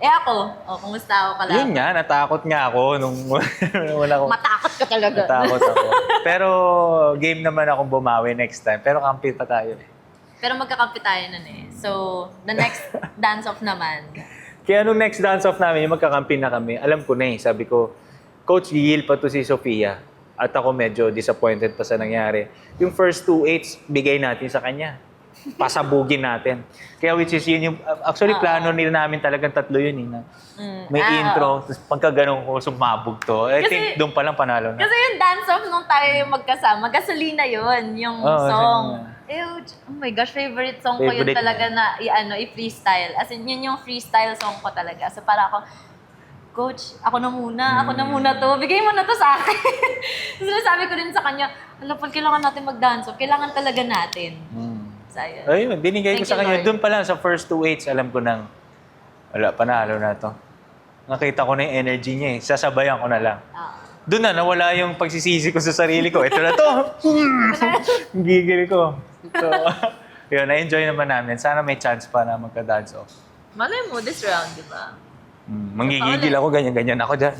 ako, kumusta ako kalaban? Yun nga, natakot nga ako nung wala ko. Matakot ka talaga. Natakot ako. Pero game naman akong bumawi next time. Pero kampi pa tayo eh. Pero magkakampi tayo nun eh. So, the next dance-off naman. Kaya nung next dance-off namin, yung magkakampi na kami, alam ko na eh. Sabi ko, Coach, gigil pa to si Sofia. At ako medyo disappointed pa sa nangyari. Yung first 2-8s, bigay natin sa kanya. Pasabugin natin. Kaya which is yun yung, actually plano nila namin talagang tatlo yun eh. May intro, tapos pagka ganun ko, sumabog to. I think doon pa lang panalo na. Kasi yung dance-off nung tayo yung magkasama, gasolina yun, yung song. Oh my gosh, favorite song ko yun Favorite talaga na i-freestyle. As in, yun yung freestyle song ko talaga. So para ako, Coach, ako na muna to. Bigay mo na to sa akin. So sinasabi ko rin sa kanya, alam, pag kailangan natin mag-dance-off, kailangan talaga natin. Sayang. Ayun, binigay ko Thank sa you, kanya. Lord. Doon pa lang sa first 2-8s, alam ko nang, wala, panalo na to. Nakita ko na yung energy niya eh. Sasabayan ko na lang. Doon na, nawala yung pagsisisi ko sa sarili ko. Ito na to! Gigil ko. So, yun, na-enjoy naman namin. Sana may chance pa na magka-dance off. Malay mo, this round, di ba? Mangigigil ako, ganyan-ganyan ako dyan.